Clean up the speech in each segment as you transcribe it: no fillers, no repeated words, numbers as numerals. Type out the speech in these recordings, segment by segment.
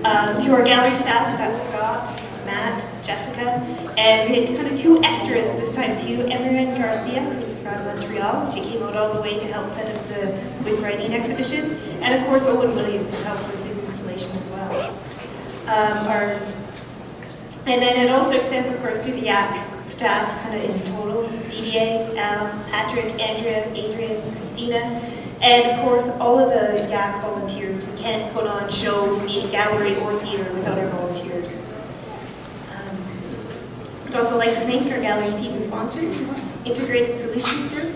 To our gallery staff, that's Scott, Matt, Jessica, and we had kind of two extras this time too. Emerin Garcia, who's from Montreal. She came out all the way to help set up the With Writing exhibition, and of course Owen Williams, who helped with his installation as well. And then it also extends, of course, to the YAC staff, kind of in total. Didier, Patrick, Andrea, Adrian, Christina, and of course all of the YAC volunteers. We can't put on shows, be it gallery or theater, without our volunteers. I'd also like to thank our gallery season sponsors, Integrated Solutions Group,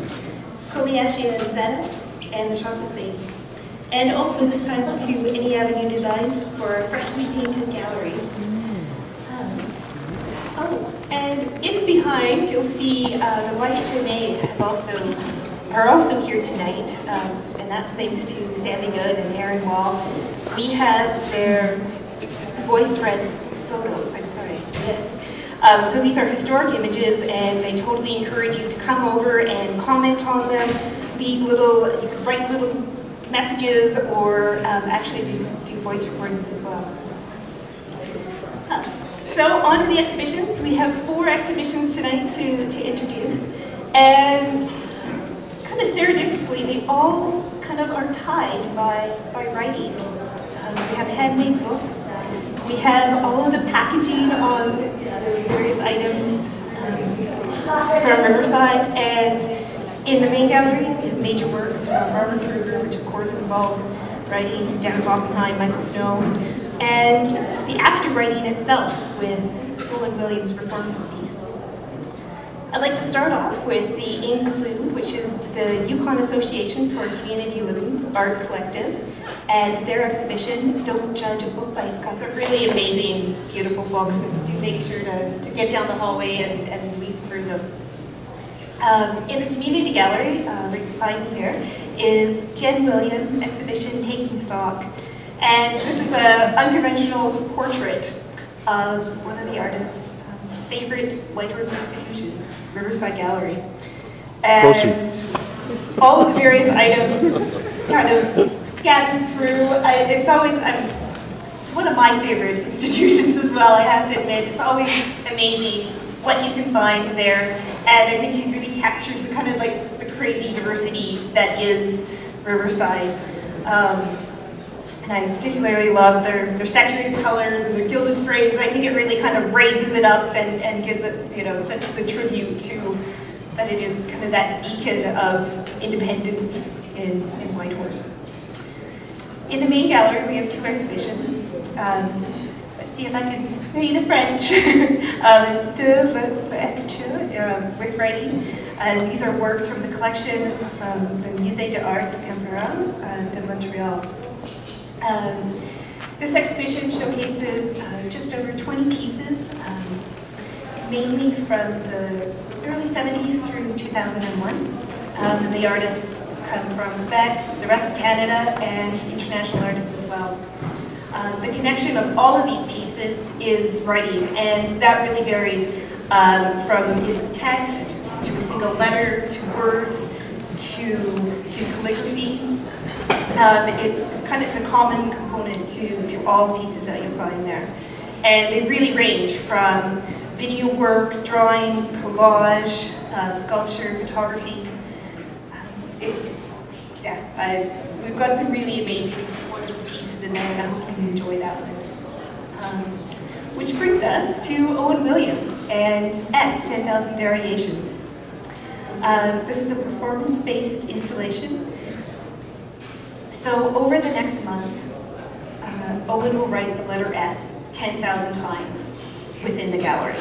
Kobayashi and Zeta, and the Chocolate Lake. And also this time to Any Avenue Design for a freshly painted gallery. And in behind, you'll see the YHMA are also here tonight, and that's thanks to Sammy Good and Aaron Wall. We have their voice read photos, I'm sorry. So these are historic images, and they totally encourage you to come over and comment on them, leave little, you can write little messages, or actually do voice recordings as well. So on to the exhibitions. We have 4 exhibitions tonight to introduce, and kind of serendipitously, they all kind of are tied by writing. We have handmade books. We have all of the packaging on the various items from Riverside, and in the main gallery, we have major works from Barbara Kruger, which of course involve writing, Dennis Oppenheim, Michael Snow, and the active writing itself with Owen Williams' performance piece. I'd like to start off with the Include, which is the Yukon Association for Community Living's art collective, and their exhibition, Don't Judge a Book by its Cover. They're really amazing, beautiful books, and do make sure to get down the hallway and leaf through them. In the community gallery, right beside me here, is Jen Williams' exhibition, Taking Stock. And this is an unconventional portrait of one of the artist's favorite Whitehorse institutions, Riverside Gallery. And all of the various items kind of scattered through. It's always, it's one of my favorite institutions as well, I have to admit. It's always amazing what you can find there. And I think she's really captured the kind of like the crazy diversity that is Riverside. And I particularly love their saturated colors and their gilded frames. I think it really kind of raises it up and gives it, you know, such the tribute to that it is kind of that beacon of independence in Whitehorse. In the main gallery, we have 2 exhibitions. Let's see if I can say the French. It's De l'Écriture, with writing. And these are works from the collection from the Musée d'Art Contemporain de Montreal. This exhibition showcases just over 20 pieces, mainly from the early 70s through 2001. The artists come from Quebec, the rest of Canada, and international artists as well. The connection of all of these pieces is writing, and that really varies from is it text, to a single letter, to words, to calligraphy. It's kind of the common component to all the pieces that you'll find there. And they really range from video work, drawing, collage, sculpture, photography. We've got some really amazing, wonderful pieces in there, and I hope you enjoy that one. Which brings us to Owen Williams and S, 10,000 Variations. This is a performance-based installation. So over the next month, Owen will write the letter S 10,000 times within the gallery.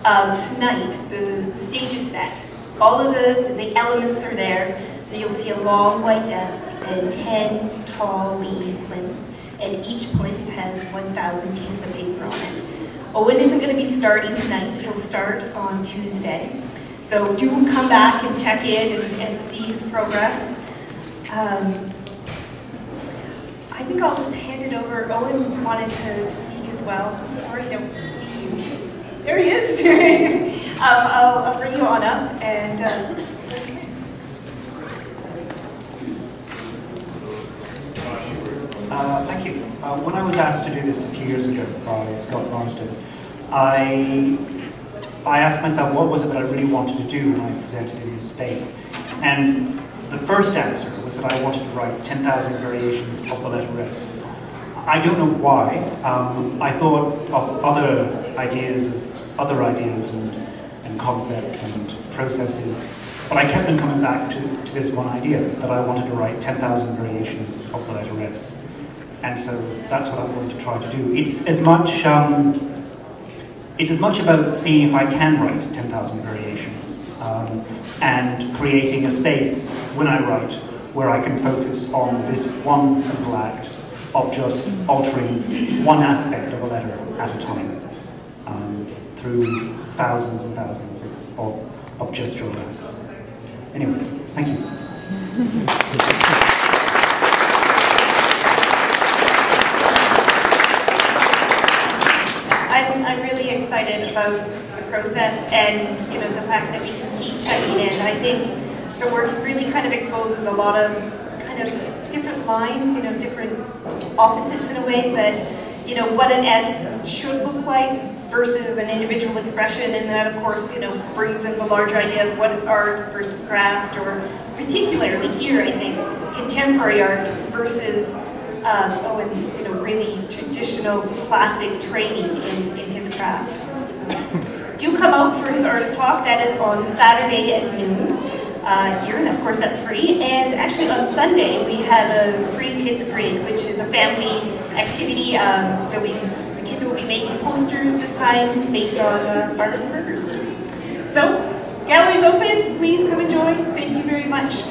Tonight, the stage is set. All of the elements are there, so you'll see a long white desk and 10 tall leaning plinths, and each plinth has 1,000 pieces of paper on it. Owen isn't going to be starting tonight, he'll start on Tuesday. So do come back and check in and see his progress. I think I'll just hand it over. Owen wanted to speak as well. I'm sorry I don't see you. There he is. I'll bring you on up and Thank you. When I was asked to do this a few years ago by Scott Marsden, I asked myself what was it that I really wanted to do when I presented in this space. And the first answer was that I wanted to write 10,000 variations of the letter S. I don't know why. I thought of other ideas and concepts and processes, but I kept on coming back to this one idea, that I wanted to write 10,000 variations of the letter S. And so that's what I'm going to try to do. It's as much about seeing if I can write 10,000 variations and creating a space when I write where I can focus on this one simple act of just altering one aspect of a letter at a time through thousands and thousands of gestural acts. Anyways, thank you. I'm really excited about the process and the fact that we can keep checking in. I think the work really kind of exposes a lot of kind of different lines, different opposites in a way that, what an S should look like versus an individual expression, and that of course, brings in the larger idea of what is art versus craft, or particularly here, I think, contemporary art versus Owen's, really traditional classic training in his craft. So, do come out for his artist talk. That is on Saturday at noon here, and of course that's free. And actually on Sunday we have a free kids grid, which is a family activity that the kids will be making posters this time based on Barbara's Burgers. So, gallery's open. Please come and join. Thank you very much.